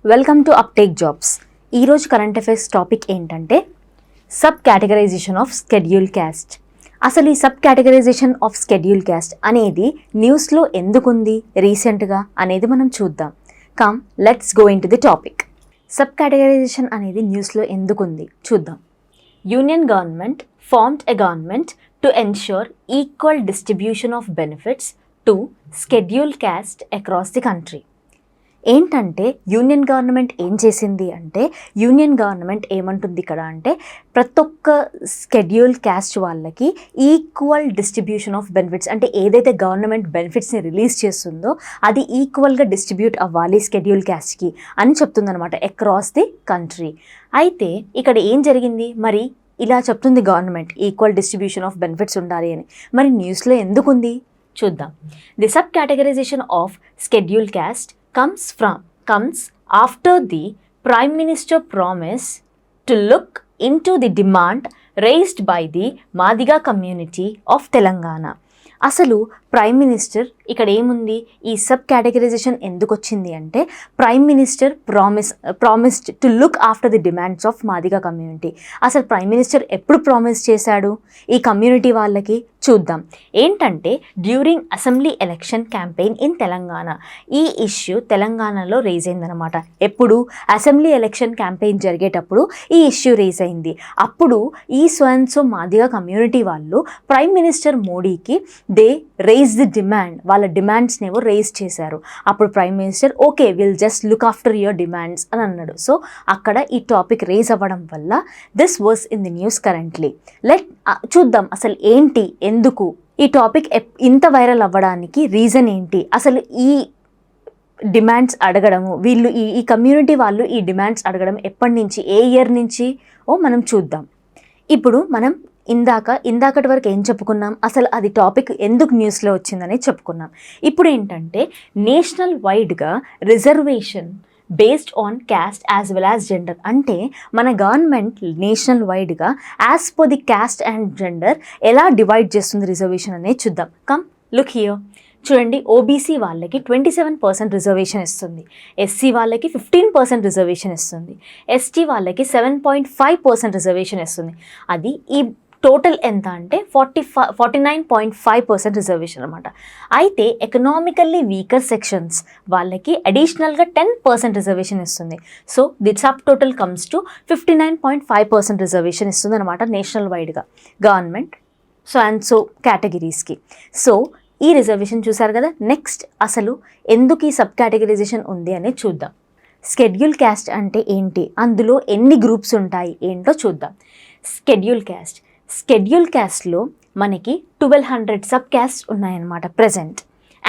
Welcome to uptake jobs. ఈరోజు current affairs topic ఏంటంటే sub categorisation of schedule caste. అసలు ఈ sub categorisation of schedule caste అనేది న్యూస్లో ఎందుకుంది రీసెంట్గా అనేది మనం చూద్దాం. Come let's go in to the topic. Sub categorisation అనేది న్యూస్లో ఎందుకుంది చూద్దాం. Union government formed a government to ensure equal distribution of benefits to schedule caste across the country. ఏంటంటే యూనియన్ గవర్నమెంట్ ఏం చేసింది అంటే, యూనియన్ గవర్నమెంట్ ఏమంటుంది ఇక్కడ అంటే ప్రతి ఒక్క స్కెడ్యూల్ క్యాస్ట్ వాళ్ళకి ఈక్వల్ డిస్ట్రిబ్యూషన్ ఆఫ్ బెనిఫిట్స్, అంటే ఏదైతే గవర్నమెంట్ బెనిఫిట్స్ని రిలీజ్ చేస్తుందో అది ఈక్వల్గా డిస్ట్రిబ్యూట్ అవ్వాలి స్కెడ్యూల్ క్యాస్ట్కి అని చెప్తుందనమాట అక్రాస్ ది కంట్రీ. అయితే ఇక్కడ ఏం జరిగింది, మరి ఇలా చెప్తుంది government equal distribution of benefits ఉండాలి అని, మరి న్యూస్లో ఎందుకుంది చూద్దాం. The sub categorisation of schedule caste comes after the Prime Minister promise to look into the demand raised by the Madiga community of Telangana. అసలు ప్రైమ్ మినిస్టర్ ఇక్కడ ఏముంది, ఈ సబ్ కేటగరైజేషన్ ఎందుకు వచ్చింది అంటే prime minister promised to look after the demands of Madiga community. అసలు prime minister ఎప్పుడు promise చేశాడు ఈ కమ్యూనిటీ వాళ్ళకి చూద్దాం. ఏంటంటే during assembly election campaign in Telangana. ఈ ఇష్యూ తెలంగాణలో రేజ్ అయిందనమాట. ఎప్పుడు అసెంబ్లీ ఎలక్షన్ క్యాంపెయిన్ జరిగేటప్పుడు ఈ ఇష్యూ రేజ్ అయింది. అప్పుడు ఈ స్వయంసో మాదిగా కమ్యూనిటీ వాళ్ళు ప్రైమ్ మినిస్టర్ మోడీకి దే రేజ్ ది డిమాండ్, వాళ్ళ డిమాండ్స్ని ఏవో రేజ్ చేశారు. అప్పుడు prime minister okay will just look after your demands అని అన్నాడు. సో అక్కడ ఈ టాపిక్ రేజ్ అవ్వడం వల్ల this was in the news currently. చూద్దాం అసలు ఏంటి, ఎందుకు ఈ టాపిక్ ఇంత వైరల్ అవ్వడానికి రీజన్ ఏంటి, అసలు ఈ డిమాండ్స్ అడగడము వీళ్ళు ఈ కమ్యూనిటీ వాళ్ళు ఈ డిమాండ్స్ అడగడం ఎప్పటి నుంచి, ఏ ఇయర్ నుంచి మనం చూద్దాం. ఇప్పుడు మనం ఇందాకటి వరకు ఏం చెప్పుకున్నాం, అసలు అది టాపిక్ ఎందుకు న్యూస్లో వచ్చిందని చెప్పుకున్నాం. ఇప్పుడు ఏంటంటే నేషనల్ వైడ్గా reservation based on caste as well as gender, అంటే మన గవర్నమెంట్ నేషనల్ వైడ్గా as per the caste and gender ఎలా డివైడ్ చేస్తుంది రిజర్వేషన్ అనేది చూద్దాం. Come look here. చూడండి, ఓబీసీ వాళ్ళకి 27% రిజర్వేషన్ ఇస్తుంది, ఎస్సీ వాళ్ళకి 15% రిజర్వేషన్ ఇస్తుంది, ఎస్టీ వాళ్ళకి 7.5% రిజర్వేషన్ ఇస్తుంది. అది ఈ టోటల్ ఎంత అంటే 49.5% రిజర్వేషన్ అనమాట. అయితే ఎకనామికల్లీ వీకర్ సెక్షన్స్ వాళ్ళకి అడిషనల్గా 10% రిజర్వేషన్ ఇస్తుంది. So the sub total comes to 59.5% reservation ఇస్తుంది అనమాట నేషనల్ వైడ్గా గవర్నమెంట్ సో కేటగిరీస్కి. సో ఈ రిజర్వేషన్ చూసారు కదా. నెక్స్ట్ అసలు ఎందుకు ఈ సబ్ కేటగిరైజేషన్ ఉంది అనేది చూద్దాం. స్కెడ్యూల్ క్యాస్ట్ అంటే ఏంటి, అందులో ఎన్ని గ్రూప్స్ ఉంటాయి ఏంటో చూద్దాం. స్కెడ్యూల్ క్యాస్ట్లో మనకి 1200 సబ్ క్యాస్ట్ ఉన్నాయన్నమాట present.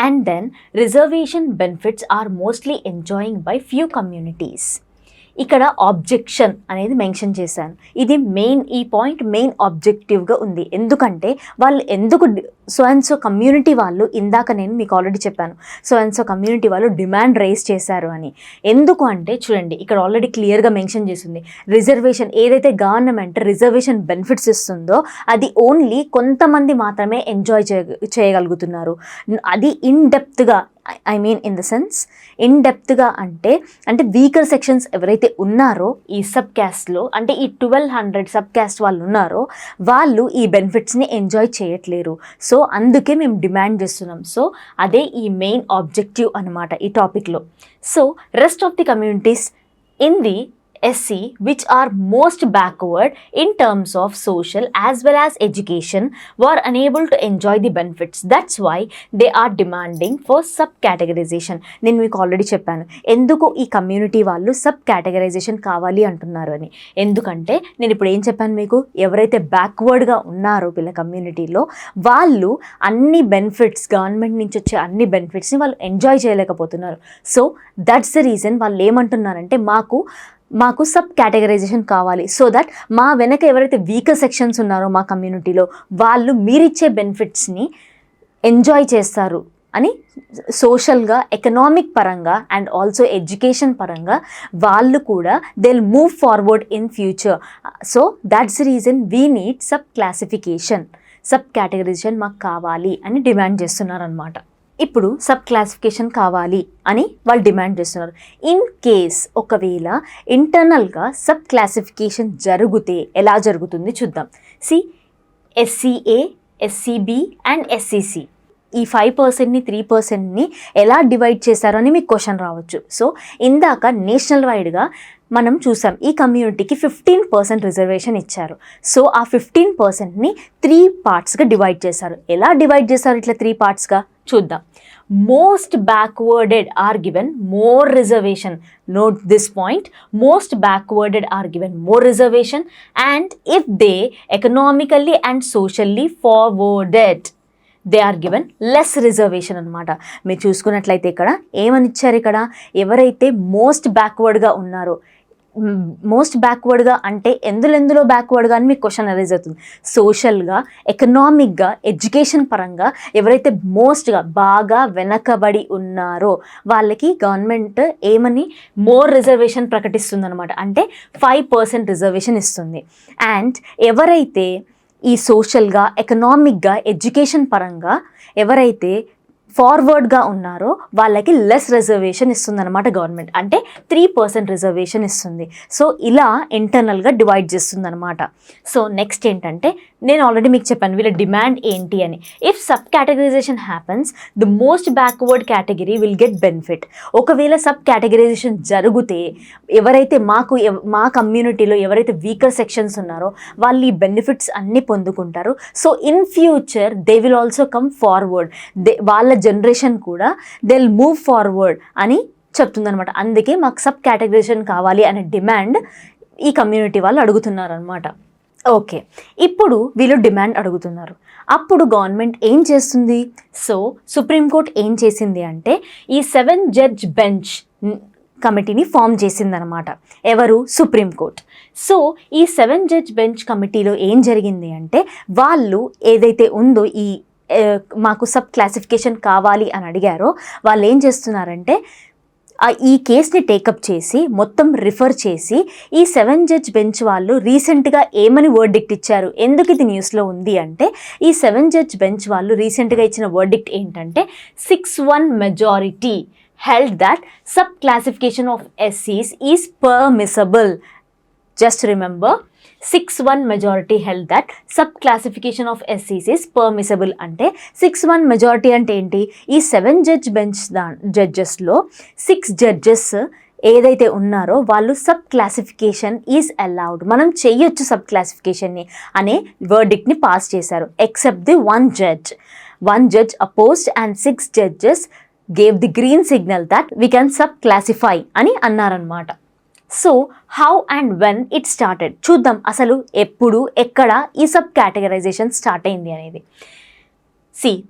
And then reservation benefits are mostly enjoying by few communities. ఇక్కడ ఆబ్జెక్షన్ అనేది మెన్షన్ చేశాను. ఇది ఈ పాయింట్ మెయిన్ ఆబ్జెక్టివ్గా ఉంది. ఎందుకంటే వాళ్ళు ఎందుకు సో కమ్యూనిటీ వాళ్ళు, ఇందాక నేను మీకు ఆల్రెడీ చెప్పాను సో కమ్యూనిటీ వాళ్ళు డిమాండ్ రైజ్ చేశారు అని. ఎందుకు అంటే చూడండి, ఇక్కడ ఆల్రెడీ క్లియర్గా మెన్షన్ చేసింది, రిజర్వేషన్ ఏదైతే గవర్నమెంట్ రిజర్వేషన్ బెనిఫిట్స్ ఇస్తుందో అది ఓన్లీ కొంతమంది మాత్రమే ఎంజాయ్ చేయగలుగుతున్నారు. అది ఇన్ డెప్త్గా, I mean in the sense in డెప్త్గా అంటే వీకర్ సెక్షన్స్ ఎవరైతే ఉన్నారో ఈ సబ్ క్యాస్ట్లో, అంటే ఈ 1200 సబ్ క్యాస్ట్ వాళ్ళు ఉన్నారో వాళ్ళు ఈ బెనిఫిట్స్ని ఎంజాయ్ చేయట్లేరు. సో అందుకే మేము డిమాండ్ చేస్తున్నాం. సో అదే ఈ మెయిన్ ఆబ్జెక్టివ్ అనమాట ఈ టాపిక్లో. So rest of the communities in the SC which are most backward in terms of social as well as education were unable to enjoy the benefits. That's why they are demanding for sub categorization. నేను మీకు already చెప్పాను ఎందుకు ఈ community వాళ్ళు sub categorisation కావాలి అంటున్నారు అని. ఎందుకంటే నేను ఇప్పుడు ఏం చెప్పాను మీకు, ఎవరైతే బ్యాక్వర్డ్గా ఉన్నారో వీళ్ళ కమ్యూనిటీలో వాళ్ళు అన్ని బెనిఫిట్స్, గవర్నమెంట్ నుంచి వచ్చే అన్ని బెనిఫిట్స్ని వాళ్ళు ఎంజాయ్ చేయలేకపోతున్నారు. సో దట్స్ ద రీజన్ వాళ్ళు ఏమంటున్నారంటే మాకు సబ్ కేటగరైజేషన్ కావాలి, సో దట్ మా వెనక ఎవరైతే వీకర్ సెక్షన్స్ ఉన్నారో మా కమ్యూనిటీలో వాళ్ళు మీరిచ్చే బెనిఫిట్స్ని ఎంజాయ్ చేస్తారు అని సోషల్గా, ఎకనామిక్ పరంగా అండ్ ఆల్సో ఎడ్యుకేషన్ పరంగా వాళ్ళు కూడా they will move forward in future. So that's the reason we need sub categorisation మాకు కావాలి అని డిమాండ్ చేస్తున్నారనమాట. ఇప్పుడు సబ్ క్లాసిఫికేషన్ కావాలి అని వాళ్ళు డిమాండ్ చేస్తున్నారు. ఇన్ కేస్ ఒకవేళ ఇంటర్నల్గా సబ్ క్లాసిఫికేషన్ జరిగితే ఎలా జరుగుతుంది చూద్దాం. ఎస్సీఏ, ఎస్సీబీ అండ్ ఎస్సీసీ ఈ 5%ని 3%ని ఎలా డివైడ్ చేశారో అని మీకు క్వశ్చన్ రావచ్చు. సో ఇందాక నేషనల్ వైడ్గా మనం చూసాం ఈ కమ్యూనిటీకి 15% రిజర్వేషన్ ఇచ్చారు. సో ఆ 15%ని 3 పార్ట్స్గా డివైడ్ చేశారు. ఎలా డివైడ్ చేశారు ఇట్లా 3 పార్ట్స్గా చూద్దాం. Most backwarded are given more reservation. Note this point. Most backwarded are given more reservation and if they economically and socially forwarded they are given less reservation అనమాట. మీరు చూసుకున్నట్లయితే ఇక్కడ ఏమని ఇచ్చారు, ఇక్కడ ఎవరైతే మోస్ట్ బ్యాక్వర్డ్గా ఉన్నారో, మోస్ట్ బ్యాక్వర్డ్గా అంటే ఎందులో బ్యాక్వర్డ్గా అని మీకు క్వశ్చన్ అరైజ్ అవుతుంది. సోషల్గా, ఎకనామిక్గా, ఎడ్యుకేషన్ పరంగా ఎవరైతే మోస్ట్గా బాగా వెనకబడి ఉన్నారో వాళ్ళకి గవర్నమెంట్ ఏమని మోర్ రిజర్వేషన్ ప్రకటిస్తుంది అనమాట. అంటే 5% రిజర్వేషన్ ఇస్తుంది. అండ్ ఎవరైతే ఈ సోషల్గా, ఎకనామిక్గా, ఎడ్యుకేషన్ పరంగా ఎవరైతే ఫార్వర్డ్గా ఉన్నారో వాళ్ళకి లెస్ రిజర్వేషన్ ఇస్తుందన్నమాట గవర్నమెంట్. అంటే 3% రిజర్వేషన్ ఇస్తుంది. సో ఇలా ఇంటర్నల్గా డివైడ్ చేస్తుందన్నమాట. సో నెక్స్ట్ ఏంటంటే నేను ఆల్రెడీ మీకు చెప్పాను వీళ్ళ డిమాండ్ ఏంటి అని. If sub categorisation happens the most backward category will get benefit. ఒకవేళ సబ్ కేటగరైజేషన్ జరిగితే ఎవరైతే మా కమ్యూనిటీలో ఎవరైతే వీకర్ సెక్షన్స్ ఉన్నారో వాళ్ళు ఈ బెనిఫిట్స్ అన్నీ పొందుకుంటారు. So in future they will also come forward. వాళ్ళ జనరేషన్ కూడా దే విల్ మూవ్ ఫార్వర్డ్ అని చెప్తుందనమాట. అందుకే మాకు సబ్ కేటగరైజేషన్ కావాలి అనే డిమాండ్ ఈ కమ్యూనిటీ వాళ్ళు అడుగుతున్నారు అనమాట. ఓకే, ఇప్పుడు వీళ్ళు డిమాండ్ అడుగుతున్నారు. అప్పుడు గవర్నమెంట్ ఏం చేస్తుంది? సో సుప్రీంకోర్టు ఏం చేసింది అంటే ఈ 7 జడ్జ్ బెంచ్ కమిటీని ఫామ్ చేసిందనమాట. ఎవరు? సుప్రీంకోర్టు. సో ఈ 7 జడ్జ్ బెంచ్ కమిటీలో ఏం జరిగింది అంటే వాళ్ళు ఏదైతే ఉందో ఈ మాకు సబ్ క్లాసిఫికేషన్ కావాలి అని అడిగారో వాళ్ళు ఏం చేస్తున్నారంటే ఈ కేస్ని టేకప్ చేసి మొత్తం రిఫర్ చేసి ఈ 7 జడ్జ్ బెంచ్ వాళ్ళు రీసెంట్గా ఏమని వర్డిక్ట్ ఇచ్చారు. ఎందుకు ఇది న్యూస్లో ఉంది అంటే ఈ 7 జడ్జ్ బెంచ్ వాళ్ళు రీసెంట్గా ఇచ్చిన వర్డిక్ట్ ఏంటంటే 6-1 majority held that sub-classification of SCs is permissible. Just remember, 6-1 majority held that sub-classification of SCs is permissible. అంటే 6-1 మెజారిటీ అంటే ఏంటి? ఈ 7 జడ్జ్ బెంచ్ జడ్జెస్లో 6 జడ్జెస్ ఏదైతే ఉన్నారో వాళ్ళు సబ్ క్లాసిఫికేషన్ ఈజ్ అలౌడ్, మనం చేయొచ్చు సబ్ క్లాసిఫికేషన్ని అనే వర్డిక్ట్ని పాస్ చేశారు. Except the 1 judge opposed and 6 judges gave the green signal that we can sub-classify అని అన్నారనమాట. So how and when it started చూద్దాం. అసలు ఎప్పుడు ఎక్కడ ఈ సబ్ కేటగరైజేషన్ స్టార్ట్ అయింది అనేది.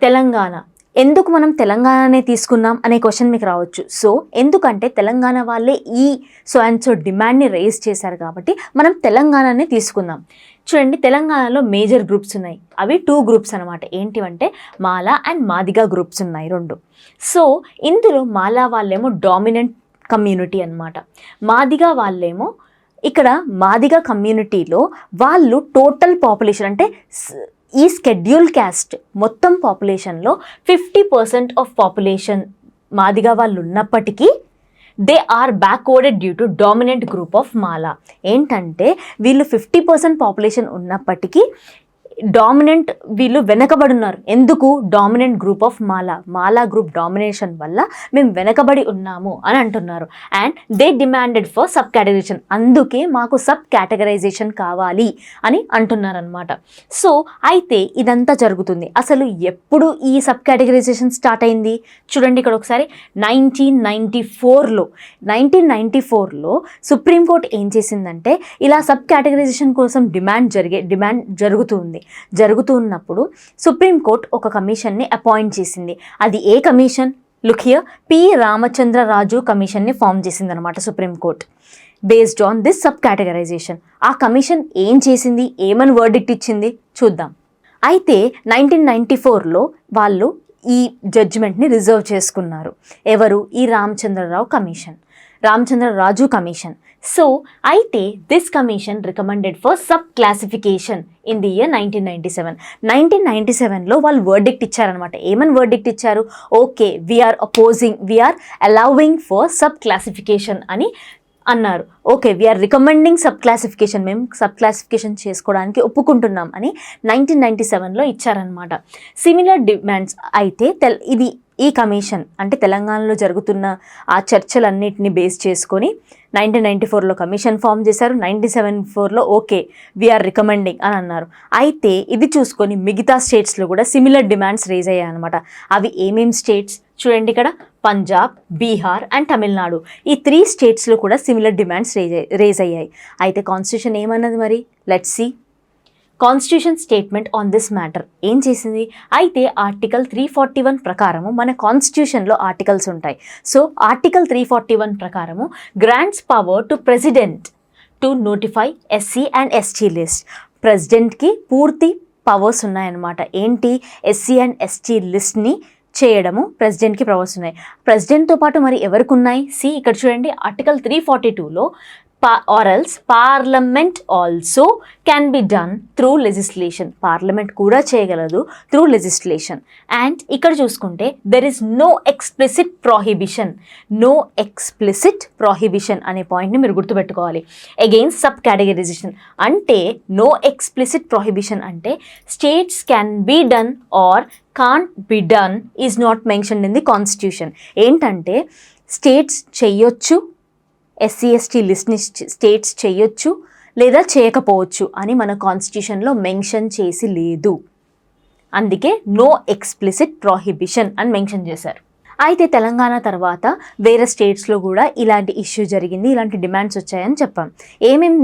తెలంగాణ. ఎందుకు మనం తెలంగాణనే తీసుకున్నాం అనే క్వశ్చన్ మీకు రావచ్చు. సో ఎందుకంటే తెలంగాణ వాళ్ళే ఈ సో అండ్ సో డిమాండ్ని రైజ్ చేశారు కాబట్టి మనం తెలంగాణనే తీసుకుందాం. చూడండి, తెలంగాణలో మేజర్ గ్రూప్స్ ఉన్నాయి. అవి 2 గ్రూప్స్ అనమాట. ఏంటివంటే మాలా అండ్ మాదిగా గ్రూప్స్ ఉన్నాయి 2. సో ఇందులో మాలా వాళ్ళేమో డామినెంట్ కమ్యూనిటీ అనమాట. మాదిగా వాళ్ళేమో ఇక్కడ మాదిగా కమ్యూనిటీలో వాళ్ళు టోటల్ పాపులేషన్ అంటే ఈ స్కెడ్యూల్ క్యాస్ట్ మొత్తం పాపులేషన్లో 50% ఆఫ్ పాపులేషన్ మాదిగా వాళ్ళు ఉన్నప్పటికీ they are backwarded due to dominant group of Mala. ఏంటంటే వీళ్ళు 50% పాపులేషన్ ఉన్నప్పటికీ డామినెంట్ వీళ్ళు వెనకబడి ఉన్నారు. ఎందుకు? Dominant group of Mala group domination వల్ల మేము వెనకబడి ఉన్నాము అని అంటున్నారు. And they demanded for sub categorisation, అందుకే మాకు సబ్ కేటగరైజేషన్ కావాలి అని అంటున్నారనమాట. సో అయితే ఇదంతా జరుగుతుంది. అసలు ఎప్పుడు ఈ సబ్ కేటగరైజేషన్ స్టార్ట్ అయింది చూడండి ఇక్కడ ఒకసారి. 1994లో సుప్రీంకోర్టు ఏం చేసిందంటే ఇలా సబ్ కేటగరైజేషన్ కోసం డిమాండ్ జరుగుతున్నప్పుడు సుప్రీంకోర్టు ఒక కమిషన్ని అపాయింట్ చేసింది. అది ఏ commission? Look here, P Ramachandraraju కమిషన్ని ఫామ్ చేసిందనమాట supreme court based on this sub categorization. ఆ కమిషన్ ఏం చేసింది, ఏమని వర్డిక్ట్ ఇచ్చింది చూద్దాం. అయితే 1994లో వాళ్ళు ఈ జడ్జిమెంట్ని రిజర్వ్ చేసుకున్నారు. ఎవరు? ఈ Ramachandra Rao commission. Ramachandra Raju commission. So అయితే this commission recommended for sub classification in the year 1997. 1997లో వాళ్ళు వర్డిక్ట్ ఇచ్చారనమాట. ఏమని వర్డిక్ట్ ఇచ్చారు? Okay, we're allowing for sub classification అని అన్నారు. Okay, we're recommending sub classification, మేము సబ్ క్లాసిఫికేషన్ చేసుకోవడానికి ఒప్పుకుంటున్నాం అని 1997లో ఇచ్చారనమాట. సిమిలర్ డిమాండ్స్ అయితే ఈ కమిషన్ అంటే తెలంగాణలో జరుగుతున్న ఆ చర్చలన్నిటిని బేస్ చేసుకొని 1994లో కమిషన్ ఫామ్ చేశారు. 1974లో ఓకే వీఆర్ రికమెండింగ్ అని అన్నారు. అయితే ఇది చూసుకొని మిగతా స్టేట్స్లో కూడా సిమిలర్ డిమాండ్స్ రేజ్ అయ్యాయి అనమాట. అవి ఏమేం స్టేట్స్ చూడండి ఇక్కడ, పంజాబ్, బీహార్ అండ్ తమిళనాడు. ఈ 3 స్టేట్స్లో కూడా సిమిలర్ డిమాండ్స్ రేజ్ అయ్యాయి. అయితే కాన్స్టిట్యూషన్ ఏమన్నది మరి? Let's see. Constitution statement on this matter ఏం చేసింది? అయితే ఆర్టికల్ 341 ప్రకారము, మన కాన్స్టిట్యూషన్లో ఆర్టికల్స్ ఉంటాయి. సో ఆర్టికల్ 341 ప్రకారము grants power to president to notify SC and ST list. ప్రెసిడెంట్కి పూర్తి పవర్స్ ఉన్నాయన్నమాట. ఏంటి? ఎస్సీ అండ్ ఎస్టీ లిస్ట్ని చేయడము ప్రెసిడెంట్కి పవర్స్ ఉన్నాయి. ప్రెసిడెంట్తో పాటు మరి ఎవరికి ఉన్నాయి? ఇక్కడ చూడండి, ఆర్టికల్ 342లో or else parliament also can be done through legislation. Parliament కూడా చేయగలదు త్రూ లెజిస్లేషన్. అండ్ ఇక్కడ చూసుకుంటే there is no explicit prohibition అనే పాయింట్ని మీరు గుర్తుపెట్టుకోవాలి. అగెయిన్స్ సబ్ కేటగిరైజేషన్ అంటే no explicit prohibition అంటే states can be done or can't be done is not mentioned in the constitution. ఏంటంటే స్టేట్స్ చెయ్యొచ్చు, ఎస్సీ ఎస్టీ లిస్ట్ని స్టేట్స్ చేయొచ్చు లేదా చేయకపోవచ్చు అని మన కాన్స్టిట్యూషన్లో మెన్షన్ చేసి లేదు. అందుకే నో ఎక్స్ప్లిసిట్ ప్రొహిబిషన్ అని మెన్షన్ చేశారు. అయితే తెలంగాణ తర్వాత వేరే స్టేట్స్లో కూడా ఇలాంటి ఇష్యూ జరిగింది, ఇలాంటి డిమాండ్స్ వచ్చాయని చెప్పాం. ఏమేం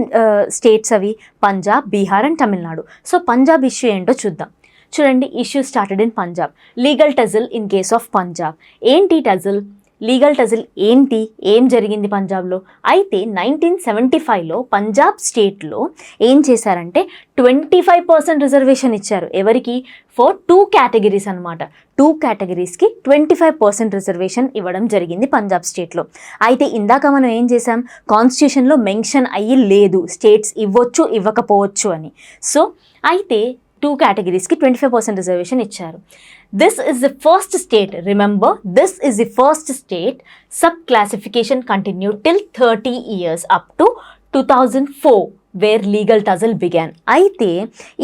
స్టేట్స్ అవి? Punjab, Bihar and Tamil Nadu. So Punjab issue ఏంటో చూద్దాం. చూడండి, issue started in Punjab. Legal టజిల్ in case of Punjab. ఏంటి టజిల్? లీగల్ టజిల్ ఏంటి? ఏం జరిగింది పంజాబ్లో? అయితే 1975లో పంజాబ్ స్టేట్లో ఏం చేశారంటే 25% రిజర్వేషన్ ఇచ్చారు. ఎవరికి? ఫర్ 2 కేటగిరీస్ అనమాట. 2 కేటగిరీస్కి 25% రిజర్వేషన్ ఇవ్వడం జరిగింది పంజాబ్ స్టేట్లో. అయితే ఇందాక మనం ఏం చేసాం? కాన్స్టిట్యూషన్లో మెన్షన్ అయ్యి లేదు స్టేట్స్ ఇవ్వచ్చు ఇవ్వకపోవచ్చు అని. సో అయితే 2 కేటగిరీస్కి 25% రిజర్వేషన్ ఇచ్చారు. This is the first state, remember, this is the first state sub-classification continued till 30 years up to 2004 where legal tussle began. అయితే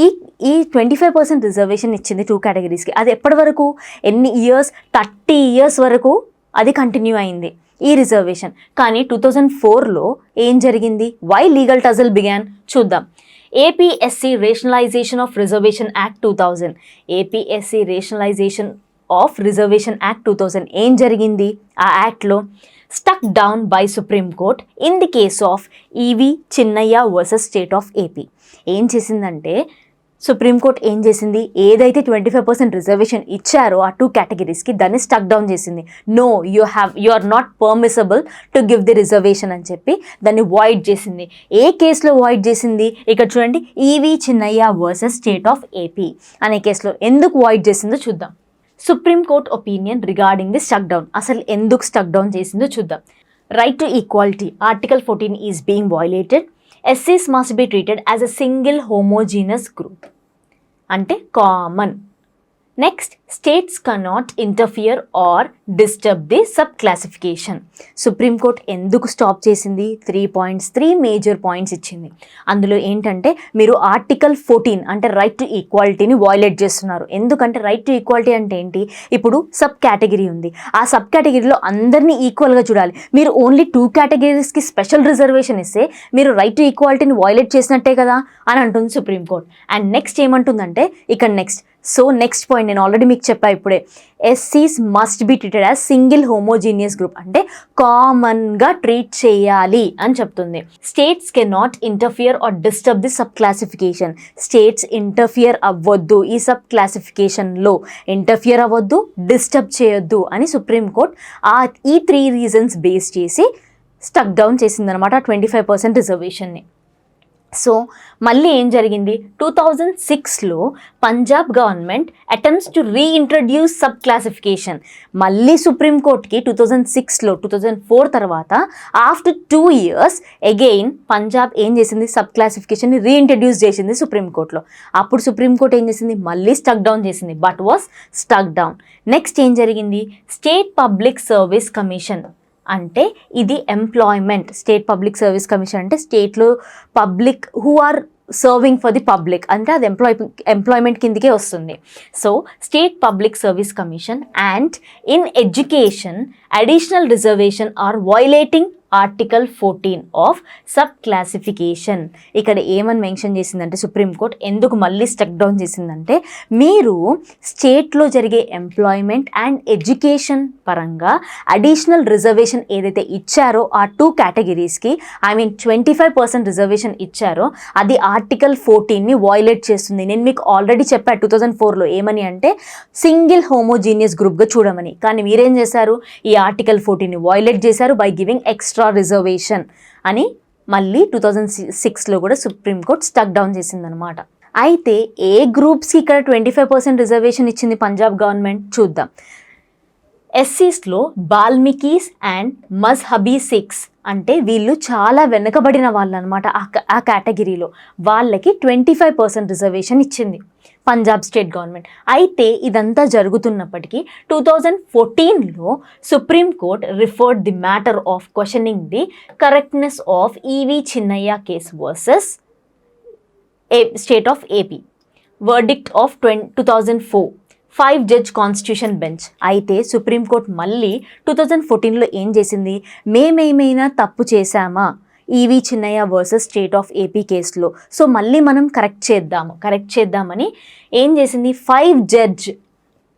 ఈ 25% రిజర్వేషన్ ఇచ్చింది 2 కేటగిరీస్కి. అది ఎప్పటి వరకు? ఎన్ని ఇయర్స్? 30 ఇయర్స్ వరకు అది కంటిన్యూ అయింది ఈ రిజర్వేషన్. కానీ 2004లో ఏం జరిగింది? వై లీగల్ టజల్ బిగాన్ చూద్దాం. APSC rationalization of reservation act 2000. APSC rationalization of reservation act 2000 ఏం జరిగింది? ఆ యాక్ట్లో stuck down by supreme court in the case of EV Chinnaiah versus state of AP. ఏం చేసిందంటే సుప్రీంకోర్టు ఏం చేసింది? ఏదైతే 25% రిజర్వేషన్ ఇచ్చారో ఆ 2 కేటగిరీస్కి దాన్ని స్టక్ డౌన్ చేసింది. No, you are not permissible to give the reservation అని చెప్పి దాన్ని వాయిడ్ చేసింది. ఏ కేసులో వాయిడ్ చేసింది? ఇక్కడ చూడండి, EV Chinnaiah versus state of AP అనే కేసులో. ఎందుకు వాయిడ్ చేసిందో చూద్దాం. Supreme court opinion regarding the stuck down. అసలు ఎందుకు స్టక్ డౌన్ చేసిందో చూద్దాం. Right to equality, article 14 is being violated. SCs must be treated as a single homogeneous group. అంటే common. Next, states cannot interfere or disturb the sub-classification. Supreme court ఎందుకు stop చేసింది? 3 points, 3 major points ఇచ్చింది. అందులో ఏంటంటే మీరు article 14 అంటే right to ఈక్వాలిటీని violate చేస్తున్నారు. ఎందుకంటే రైట్ టు ఈక్వాలిటీ అంటే ఏంటి? ఇప్పుడు సబ్ కేటగిరీ ఉంది, ఆ సబ్ కేటగిరీలో అందరినీ ఈక్వల్గా చూడాలి. మీరు ఓన్లీ 2 కేటగిరీస్కి స్పెషల్ రిజర్వేషన్ ఇస్తే మీరు రైట్ టు ఈక్వాలిటీని వయలేట్ చేసినట్టే కదా అని అంటుంది సుప్రీంకోర్టు. అండ్ నెక్స్ట్ ఏమంటుందంటే ఇక్కడ నెక్స్ట్ పాయింట్ నేను ఆల్రెడీ మీకు చెప్పా ఇప్పుడే, SCs must be treated as single homogeneous group అంటే కామన్గా ట్రీట్ చేయాలి అని చెప్తుంది. States can not interfere or disturb the sub classification. States interfere అవ్వద్దు, ఈ సబ్ క్లాసిఫికేషన్లో ఇంటర్ఫియర్ అవ్వద్దు, డిస్టర్బ్ చేయొద్దు అని సుప్రీంకోర్టు ఈ 3 రీజన్స్ బేస్ చేసి స్టక్ డౌన్ చేసిందనమాట 25% రిజర్వేషన్ని. సో మళ్ళీ ఏం జరిగింది, 2006లో Punjab government attempts to reintroduce sub classification. మళ్ళీ సుప్రీంకోర్టుకి 2006లో 2004 తర్వాత ఆఫ్టర్ 2 years అగైన్ పంజాబ్ ఏం చేసింది, సబ్ క్లాసిఫికేషన్ని రీఇంట్రడ్యూస్ చేసింది సుప్రీంకోర్టులో. అప్పుడు సుప్రీంకోర్టు ఏం చేసింది, మళ్ళీ స్టక్ డౌన్ చేసింది, but was stuck down. Next ఏం జరిగింది, స్టేట్ పబ్లిక్ సర్వీస్ కమిషన్. అంటే ఇది employment, state public service commission అంటే స్టేట్లో public who are serving for the public, అంటే అది ఎంప్లాయ్మెంట్ కిందకే వస్తుంది. So state public service commission and in education additional reservation are violating article 14 of sub classification. ఇక్కడ ఏమని మెన్షన్ చేసిందంటే సుప్రీంకోర్టు ఎందుకు మళ్ళీ స్టక్ డౌన్ చేసిందంటే, మీరు స్టేట్లో జరిగే ఎంప్లాయ్మెంట్ అండ్ ఎడ్యుకేషన్ పరంగా అడిషనల్ రిజర్వేషన్ ఏదైతే ఇచ్చారో ఆ 2 కేటగిరీస్కి, 25% రిజర్వేషన్ ఇచ్చారో అది ఆర్టికల్ 14ని వయలేట్ చేస్తుంది. నేను మీకు ఆల్రెడీ చెప్పా 2004లో ఏమని అంటే సింగిల్ హోమోజీనియస్ గ్రూప్గా చూడమని, కానీ మీరేం చేశారు, ఈ ఆర్టికల్ 14ని వయలేట్ చేశారు బై గివింగ్ ఎక్స్ట్రా రిజర్వేషన్ అని. మళ్ళీ 2006లో కూడా సుప్రీంకోర్టు స్టక్ డౌన్ చేసిందనమాట. అయితే ఏ గ్రూప్స్కి ఇక్కడ 25% రిజర్వేషన్ ఇచ్చింది పంజాబ్ గవర్నమెంట్ చూద్దాం. ఎస్సీస్లో బాల్మికీస్ అండ్ మజ్హబీ సిఖ్స్, అంటే వీళ్ళు చాలా వెనుకబడిన వాళ్ళు అనమాట. ఆ కేటగిరీలో వాళ్ళకి 25% రిజర్వేషన్ ఇచ్చింది పంజాబ్ స్టేట్ గవర్నమెంట్. అయితే ఇదంతా జరుగుతున్నప్పటికీ 2014లో supreme court referred the matter of questioning the correctness of EV Chinnaiah case versus state of AP, verdict of 2004, 5 judge constitution bench. అయితే సుప్రీంకోర్టు మళ్ళీ 2014లో ఏం చేసింది, మేమేమైనా తప్పు చేశామా EV Chinnaiah versus state of AP కేసులో, సో మళ్ళీ మనం కరెక్ట్ చేద్దామని ఏం చేసింది, 5 judge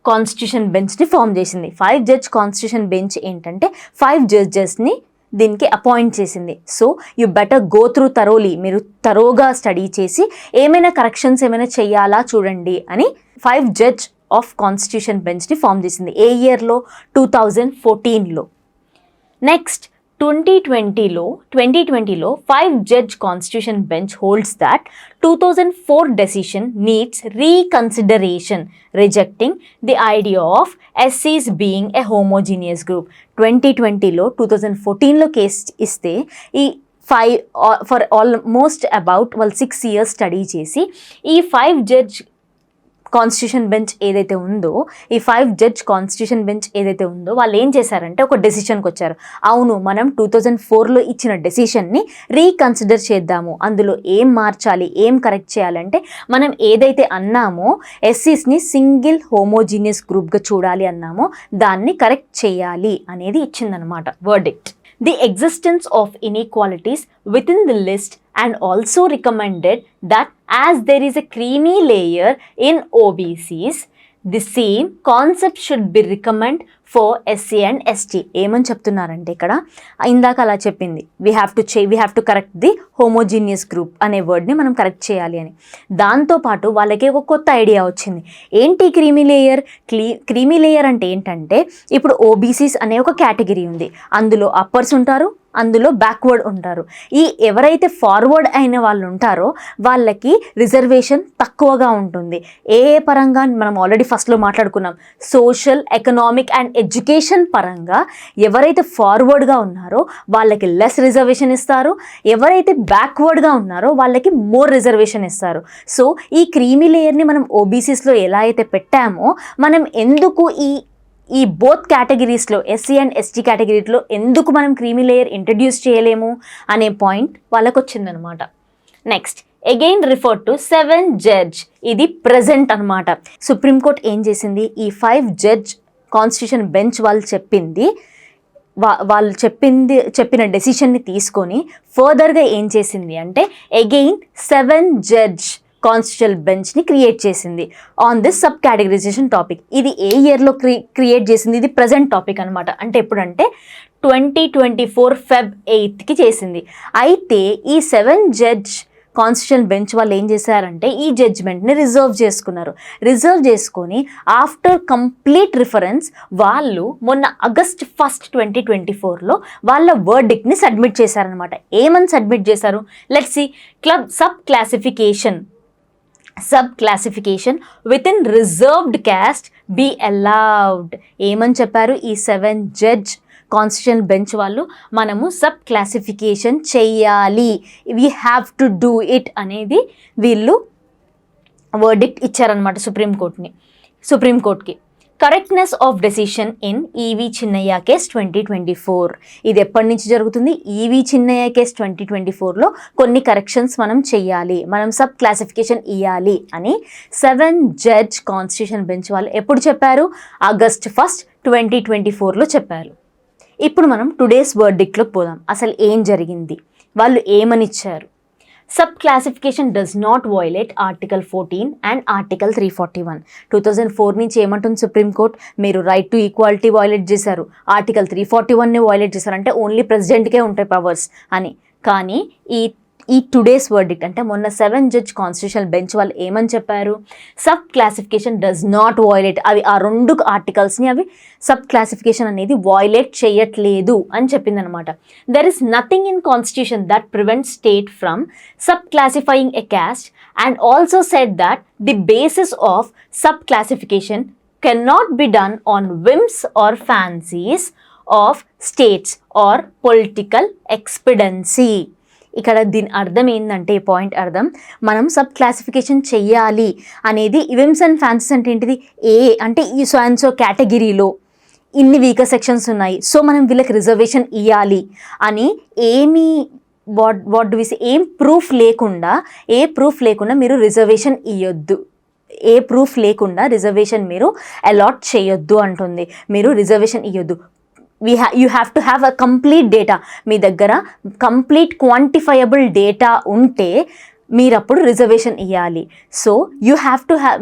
కాన్స్టిట్యూషన్ బెంచ్ని ఫామ్ చేసింది. 5 judge కాన్స్టిట్యూషన్ బెంచ్ ఏంటంటే 5 judgesని దీనికి అపాయింట్ చేసింది. So you better go through thoroughly, మీరు థరోగా స్టడీ చేసి ఏమైనా కరెక్షన్స్ ఏమైనా చెయ్యాలా చూడండి అని 5 judge ఆఫ్ కాన్స్టిట్యూషన్ బెంచ్ని ఫామ్ చేసింది. ఏ ఇయర్లో, 2014లో. నెక్స్ట్ 2020లో 5 judge constitution bench holds that 2004 decision needs reconsideration, rejecting the idea of ఎస్సీస్ బీయింగ్ ఎ హోమోజీనియస్ గ్రూప్. 2020లో 2014లో కేసు ఇస్తే ఈ ఫర్ ఆల్మోస్ట్ అబౌట్ వాళ్ళు 6 years స్టడీ చేసి ఈ 5 judge కాన్స్టిట్యూషన్ బెంచ్ ఏదైతే ఉందో, ఈ 5 judge కాన్స్టిట్యూషన్ బెంచ్ ఏదైతే ఉందో వాళ్ళు ఏం చేశారంటే ఒక డెసిషన్కి వచ్చారు. అవును, మనం 2004లో ఇచ్చిన డెసిషన్ని రీకన్సిడర్ చేద్దాము, అందులో ఏం మార్చాలి, ఏం కరెక్ట్ చేయాలంటే మనం ఏదైతే అన్నామో ఎస్సీస్ని సింగిల్ హోమోజీనియస్ గ్రూప్గా చూడాలి అన్నామో దాన్ని కరెక్ట్ చేయాలి అనేది ఇచ్చిందనమాట verdict. The existence of inequalities within the list and also recommended that as there is a creamy layer in OBCs, the same concept should be recommended for SC and ST. ఏమని చెప్తున్నారంటే ఇక్కడ ఇందాక అలా చెప్పింది, we have to correct the homogeneous group అనే వర్డ్ని మనం correct చేయాలి అని. దాంతోపాటు వాళ్ళకి ఒక కొత్త ఐడియా వచ్చింది. ఏంటి క్రీమీ లేయర్? క్రీమీ లేయర్ అంటే ఏంటంటే ఇప్పుడు ఓబీసీస్ అనే ఒక కేటగిరీ ఉంది, అందులో అప్పర్స్ ఉంటారు, అందులో బ్యాక్వర్డ్ ఉంటారు. ఈ ఎవరైతే ఫార్వర్డ్ అయిన వాళ్ళు ఉంటారో వాళ్ళకి రిజర్వేషన్ తక్కువగా ఉంటుంది. ఏ పరంగా మనం ఆల్రెడీ ఫస్ట్లో మాట్లాడుకున్నాం, సోషల్, ఎకనామిక్ అండ్ ఎడ్యుకేషన్ పరంగా ఎవరైతే ఫార్వర్డ్గా ఉన్నారో వాళ్ళకి లెస్ రిజర్వేషన్ ఇస్తారు, ఎవరైతే బ్యాక్వర్డ్గా ఉన్నారో వాళ్ళకి మోర్ రిజర్వేషన్ ఇస్తారు. సో ఈ క్రీమీ లేయర్ని మనం ఓబీసీస్లో ఎలా అయితే పెట్టామో మనం ఎందుకు ఈ బోత్ కేటగిరీస్లో ఎస్సీ అండ్ ఎస్టీ కేటగిరీలో ఎందుకు మనం క్రీమీ లేయర్ ఇంట్రడ్యూస్ చేయలేము అనే పాయింట్ వాళ్ళకు వచ్చిందనమాట. Next again refer to 7 judge, ఇది ప్రజెంట్ అనమాట. సుప్రీంకోర్టు ఏం చేసింది, ఈ 5 judge కాన్స్టిట్యూషన్ బెంచ్ వాళ్ళు చెప్పిన డెసిషన్ని తీసుకొని ఫర్దర్గా ఏం చేసింది అంటే అగైన్ 7 judge కాన్స్టిట్యూషన్ బెంచ్ని క్రియేట్ చేసింది on this sub categorisation topic. ఇది ఏ ఇయర్లో క్రియేట్ చేసింది, ఇది ప్రజెంట్ టాపిక్ అనమాట. అంటే ఎప్పుడంటే 2024 Feb 8కి చేసింది. అయితే ఈ 7 judge కాన్స్టిట్యూషన్ బెంచ్ వాళ్ళు ఏం చేశారంటే ఈ జడ్జ్మెంట్ని రిజర్వ్ చేసుకున్నారు. రిజర్వ్ చేసుకొని ఆఫ్టర్ కంప్లీట్ రిఫరెన్స్ వాళ్ళు మొన్న August 1, 2024లో వాళ్ళ వర్డిక్ట్ని సబ్మిట్ చేశారనమాట. ఏమని సబ్మిట్ చేశారు? Let's see. Sub classification within reserved caste be allowed. ఏమని చెప్పారు? ఈ 7 జడ్జ్ కాన్స్టిట్యూషన్ బెంచ్ వాళ్ళు మనము సబ్ క్లాసిఫికేషన్ చెయ్యాలి, we have to do it అనేది వీళ్ళు వర్డిక్ట్ ఇచ్చారనమాట సుప్రీంకోర్టుకి. Correctness of decision in EV Chinnaiah case 2024. ఇది ఎప్పటి నుంచి జరుగుతుంది? ఈవి చిన్నయ్య కేస్ 2024లో కొన్ని కరెక్షన్స్ మనం చెయ్యాలి, మనం సబ్ క్లాసిఫికేషన్ ఇవ్వాలి అని 7 జడ్జ్ కాన్స్టిట్యూషన్ బెంచ్ వాళ్ళు ఎప్పుడు చెప్పారు? August 1, 2024లో చెప్పారు. ఇప్పుడు మనం టుడేస్ వర్డిక్ట్లోకి పోదాం. అసలు ఏం జరిగింది, వాళ్ళు ఏమనిచ్చారు? Sub classification does not violate article 14 and article 341. 2004 నుంచి ఏమంటుంది సుప్రీంకోర్టు? మీరు రైట్ టు ఈక్వాలిటీ వయోలేట్ చేశారు, ఆర్టికల్ 341ని వయోలేట్ చేశారు, అంటే ఓన్లీ ప్రెసిడెంట్కే ఉంటాయి పవర్స్ అని. కానీ ఈ టుడేస్ వర్డిక్ట్ అంటే మొన్న 7 జడ్జ్ కాన్స్టిట్యూషనల్ బెంచ్ వాళ్ళు ఏమని చెప్పారు? Sub classification does not violate, అవి ఆ 2 ఆర్టికల్స్ని అవి సబ్ క్లాసిఫికేషన్ అనేది వయోలేట్ చేయట్లేదు అని చెప్పిందనమాట. There is nothing in constitution that prevents state from sub classifying a caste and also said that the basis of sub classification cannot be done on whims or fancies of states or political expediency. ఇక్కడ దీని అర్థం ఏంటంటే, ఈ point అర్థం, మనం sub classification చెయ్యాలి అనేది whims and fancies అంటే ఏంటిది? అంటే ఈ సో అండ్ సో కేటగిరీలో ఇన్ని వీకర్ సెక్షన్స్ ఉన్నాయి, సో మనం వీళ్ళకి రిజర్వేషన్ ఇవ్వాలి అని ఏం ప్రూఫ్ లేకుండా మీరు రిజర్వేషన్ ఇవ్వద్దు, ఏ ప్రూఫ్ లేకుండా రిజర్వేషన్ మీరు అలాట్ చేయొద్దు అంటుంది. మీరు రిజర్వేషన్ ఇవ్వద్దు. you have to have a complete data. మీ దగ్గర కంప్లీట్ క్వాంటిఫైయబుల్ డేటా ఉంటే మీరు అప్పుడు రిజర్వేషన్ ఇవ్వాలి. సో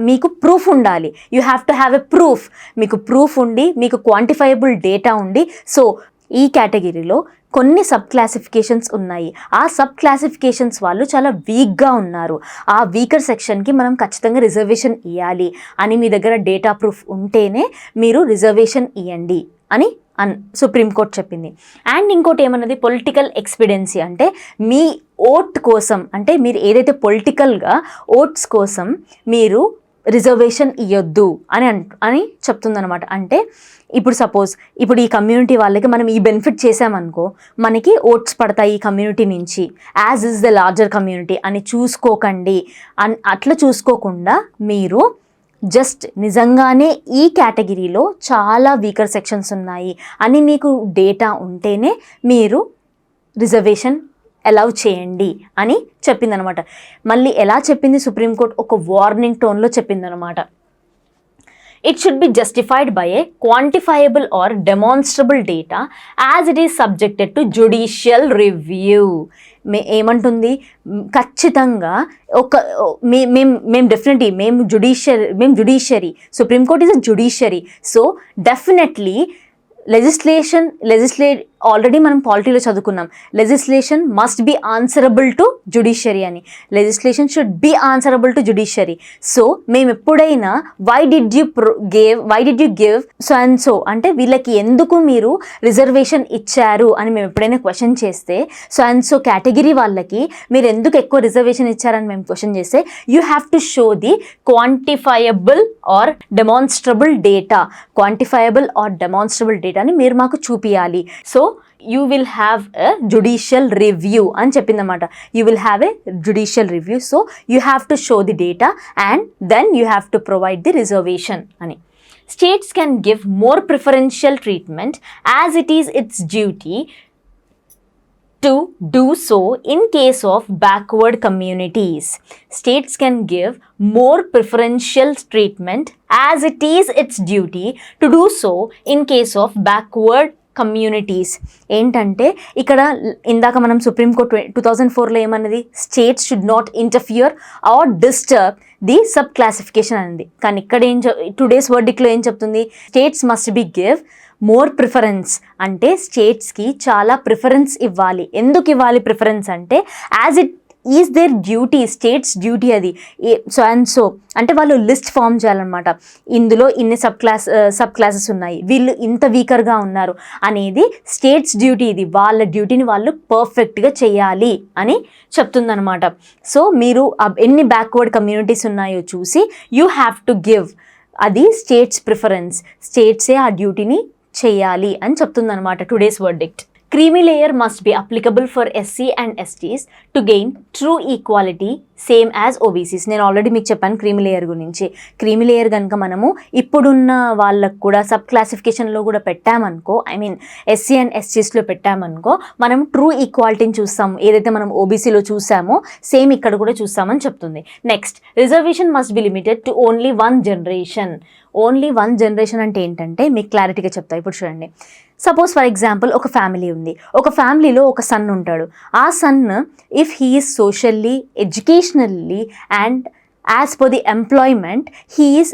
మీకు ప్రూఫ్ ఉండాలి. You have to have a proof. మీకు ప్రూఫ్ ఉండి, మీకు క్వాంటిఫైయబుల్ డేటా ఉండి, సో ఈ కేటగిరీలో కొన్ని సబ్ క్లాసిఫికేషన్స్ ఉన్నాయి, ఆ సబ్ క్లాసిఫికేషన్స్ వాళ్ళు చాలా వీక్గా ఉన్నారు, ఆ వీకర్ సెక్షన్కి మనం ఖచ్చితంగా రిజర్వేషన్ ఇవ్వాలి అని మీ దగ్గర డేటా ప్రూఫ్ ఉంటేనే మీరు రిజర్వేషన్ ఇవ్వండి అని సుప్రీంకోర్టు చెప్పింది. అండ్ ఇంకోటి ఏమన్నది? పొలిటికల్ ఎక్స్పీడియన్సీ అంటే మీ ఓట్ కోసం, అంటే మీరు ఏదైతే పొలిటికల్గా ఓట్స్ కోసం మీరు రిజర్వేషన్ ఇవ్వద్దు అని చెప్తుందనమాట. అంటే ఇప్పుడు సపోజ్ ఈ కమ్యూనిటీ వాళ్ళకి మనం ఈ బెనిఫిట్ చేసామనుకో, మనకి ఓట్స్ పడతాయి ఈ కమ్యూనిటీ నుంచి, as is the larger community అని చూసుకోకండి. అట్లా చూసుకోకుండా మీరు జస్ట్ నిజంగానే ఈ కేటగిరీలో చాలా వీకర్ సెక్షన్స్ ఉన్నాయి అని మీకు డేటా ఉంటేనే మీరు రిజర్వేషన్ అలౌ చేయండి అని చెప్పిందనమాట. మళ్ళీ ఎలా చెప్పింది సుప్రీంకోర్టు? ఒక వార్నింగ్ టోన్లో చెప్పిందనమాట. It should be justified by a quantifiable or demonstrable data as it is subjected to judicial review. ఏమంటుంది? ఖచ్చితంగా మేము judiciary, supreme court is a judiciary. So definitely already మనం పాలిటీలో చదువుకున్నాం, legislation must be answerable to judiciary అని. Legislation should be answerable to judiciary. So మేము ఎప్పుడైనా why did you give so and so అంటే వీళ్ళకి ఎందుకు మీరు రిజర్వేషన్ ఇచ్చారు అని మేము ఎప్పుడైనా క్వశ్చన్ చేస్తే, సో అండ్ సో కేటగిరీ వాళ్ళకి మీరు ఎందుకు ఎక్కువ రిజర్వేషన్ ఇచ్చారని మేము క్వశ్చన్ చేస్తే, you have to show the quantifiable or demonstrable డేటాని మీరు మాకు చూపియాలి. So you will have a judicial review అని చెప్పిందన్నమాట. You will have a judicial review. So you have to show the data and then you have to provide the reservation అని. States can give more preferential treatment as it is its duty to do so in case of backward communities. States can give more preferential treatment as it is its duty to do so in case of backward communities. ఏంటంటే ఇక్కడ ఇందాక మనం supreme court 2004లో ఏమన్నది? States should not interfere or disturb the sub classification అనేది. కానీ ఇక్కడ today's వర్డిక్ట్లో ఏం చెప్తుంది? States must be give more preference. అంటే స్టేట్స్కి చాలా ప్రిఫరెన్స్ ఇవ్వాలి. ఎందుకు ఇవ్వాలి ప్రిఫరెన్స్ అంటే, as it is their duty, states duty అది. సో అండ్ సో అంటే వాళ్ళు లిస్ట్ ఫామ్ చేయాలన్నమాట. ఇందులో ఇన్ని సబ్ క్లాసెస్ ఉన్నాయి, వీళ్ళు ఇంత వీకర్గా ఉన్నారు అనేది స్టేట్స్ డ్యూటీ. ఇది వాళ్ళ డ్యూటీని వాళ్ళు పర్ఫెక్ట్గా చేయాలి అని చెప్తుందనమాట. సో మీరు ఎన్ని బ్యాక్వర్డ్ కమ్యూనిటీస్ ఉన్నాయో చూసి యూ హ్యావ్ టు గివ్, అది స్టేట్స్ ప్రిఫరెన్స్, స్టేట్సే ఆ డ్యూటీని చేయాలి అని చెప్తుందనమాట today's verdict. Creamy layer must be applicable for SC and STs to gain true equality same as OBCs. నేను ఆల్రెడీ మీకు చెప్పాను క్రీమీ లేయర్ గురించి. క్రీమీ లేయర్ కనుక మనము ఇప్పుడున్న వాళ్ళకు కూడా సబ్ క్లాసిఫికేషన్లో కూడా పెట్టామనుకో, ఐ మీన్ ఎస్సీ అండ్ ఎస్టీస్లో పెట్టామనుకో, మనం ట్రూ ఈక్వాలిటీని చూస్తాము. ఏదైతే మనం ఓబీసీలో చూసామో సేమ్ ఇక్కడ కూడా చూస్తామని చెప్తుంది. Next, reservation must be limited to only 1 generation. Only 1 generation అంటే ఏంటంటే మీకు క్లారిటీగా చెప్తా. ఇప్పుడు చూడండి, సపోజ్ ఫర్ ఎగ్జాంపుల్ ఒక ఫ్యామిలీ ఉంది. ఒక ఫ్యామిలీలో ఒక సన్ ఉంటాడు. ఆ son if he is socially, educationally and as per the employment he is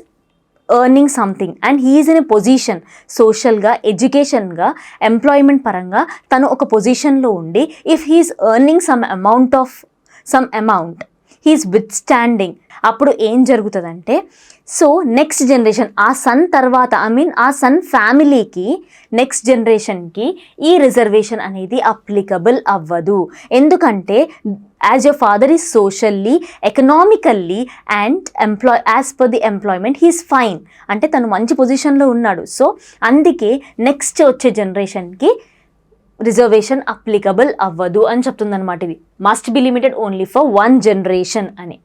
earning something and he is in a position, సోషల్గా, ఎడ్యుకేషన్గా, ఎంప్లాయ్మెంట్ పరంగా తను ఒక పొజిషన్లో ఉండి if he is earning some amount he's withstanding, అప్పుడు ఏం జరుగుతుందంటే, సో నెక్స్ట్ జనరేషన్ ఆ సన్ తర్వాత, ఐ మీన్ ఆ సన్ ఫ్యామిలీకి నెక్స్ట్ జనరేషన్కి ఈ రిజర్వేషన్ అనేది అప్లికబుల్ అవ్వదు. ఎందుకంటే as your father is socially, economically and as per the employment he is fine, అంటే తను మంచి పొజిషన్లో ఉన్నాడు. సో అందుకే నెక్స్ట్ వచ్చే జనరేషన్కి రిజర్వేషన్ అప్లికబుల్ అవ్వదు అని చెప్తుందన్నమాట. ఇది must be limited only for 1 generation అని.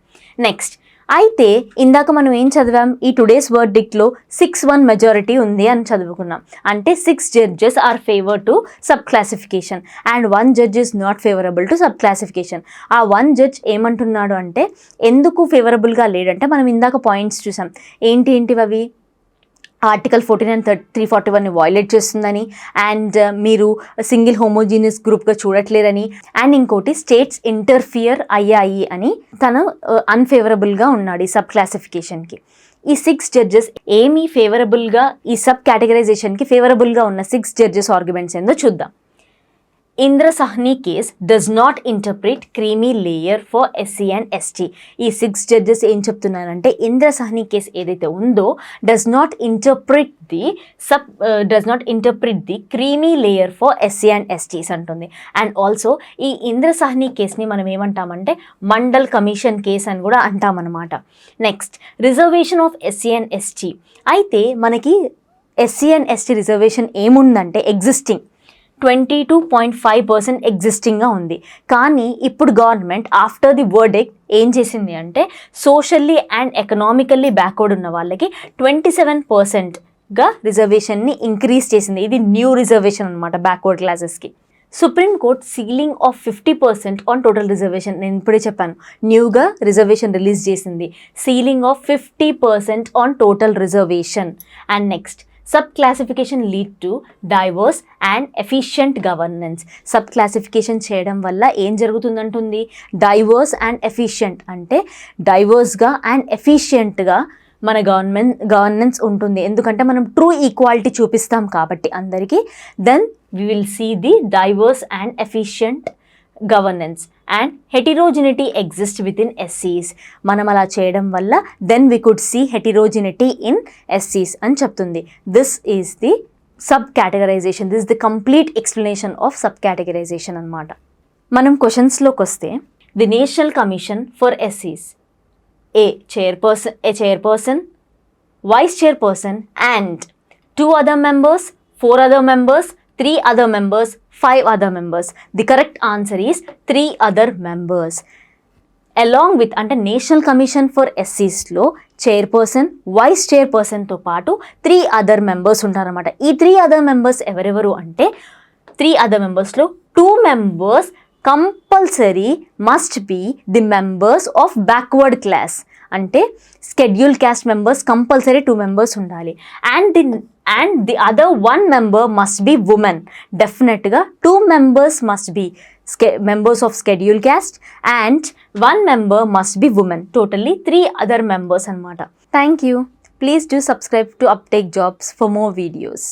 నెక్స్ట్, అయితే ఇందాక మనం ఏం చదివాం, ఈ టుడేస్ వర్డిక్ట్లో 6-1 మెజారిటీ ఉంది అని చదువుకున్నాం. అంటే 6 judges are favour to sub classification and 1 judge is not favourable to sub classification. ఆ 1 జడ్జ్ ఏమంటున్నాడు అంటే, ఎందుకు ఫేవరబుల్గా లేడంటే మనం ఇందాక పాయింట్స్ చూసాం. ఏంటివి అవి? ఆర్టికల్ 14 and 341ని వైలేట్ చేస్తుందని, అండ్ మీరు సింగిల్ హోమోజీనియస్ గ్రూప్గా చూడట్లేరని, అండ్ ఇంకోటి స్టేట్స్ ఇంటర్ఫియర్ అయ్యాయి అని తను అన్ఫేవరబుల్గా ఉన్నాడు ఈ సబ్ క్లాసిఫికేషన్కి. ఈ 6 జడ్జెస్ ఏమీ ఫేవరబుల్గా, ఈ సబ్ కేటగరైజేషన్కి ఫేవరబుల్గా ఉన్న 6 జడ్జెస్ ఆర్గ్యుమెంట్స్ ఏందో చూద్దాం. Indra Sahni case does not interpret creamy layer for SC and ST. ఈ 6 జడ్జెస్ ఏం చెప్తున్నారంటే, ఇంద్ర సహ్ని కేస్ ఏదైతే ఉందో does not interpret the creamy layer for SC and STs అంటుంది. అండ్ ఆల్సో ఈ ఇంద్ర సహ్ని కేస్ని మనం ఏమంటామంటే మండల్ కమిషన్ కేస్ అని కూడా అంటామన్నమాట. Next, reservation of SC and ST. అయితే మనకి SC and ST రిజర్వేషన్ ఏముందంటే ఎగ్జిస్టింగ్ 22.5% ఎగ్జిస్టింగ్గా ఉంది. కానీ ఇప్పుడు గవర్నమెంట్ ఆఫ్టర్ ది వర్డిక్ట్ ఏం చేసింది అంటే, సోషల్లీ అండ్ ఎకనామికల్లీ బ్యాక్వర్డ్ ఉన్న వాళ్ళకి 27%గా రిజర్వేషన్ని ఇంక్రీజ్ చేసింది. ఇది న్యూ రిజర్వేషన్ అనమాట బ్యాక్వర్డ్ క్లాసెస్కి. Supreme court ceiling of 50% on total reservation, నేను ఇప్పుడే చెప్పాను, న్యూగా రిజర్వేషన్ రిలీజ్ చేసింది. Ceiling of 50% on total reservation. And next, sub classification lead to divorce and efficient governance. Sub classification చేయడం వల్ల ఏం జరుగుతుందంటుంది, డైవర్స్ అండ్ ఎఫిషియంట్, అంటే డైవర్స్గా అండ్ ఎఫిషియంట్గా మన గవర్నెన్స్ ఉంటుంది. ఎందుకంటే మనం ట్రూ ఈక్వాలిటీ చూపిస్తాం కాబట్టి అందరికీ, then we will see the diverse and efficient governance and heterogeneity exist with in SCs. మనం అలా చేయడం వల్ల then we could see heterogeneity in SCs అని చెప్తుంది. This is the sub categorization, this the complete explanation of sub categorization అనమాట. మనం క్వశ్చన్స్లోకి వస్తే, the national commission for SCs, a chairperson, vice chairperson and 2 other members, 4 other members, 3 other members, 5 other members. The correct answer is 3 other members. Along with, అంటే national commission for SCsలో chairperson, vice చైర్పర్సన్తో పాటు 3 other members ఉంటారన్నమాట. ఈ 3 other members ఎవరెవరు అంటే, 3 other membersలో 2 members compulsory must be the members of backward class, అంటే schedule caste members compulsory 2 members ఉండాలి. And the other 1 member must be women. డెఫినెట్గా 2 members must be members of schedule caste and 1 member must be women. Totally 3 other members అనమాట. Thank you. Please do subscribe to Uptake Jobs for more videos.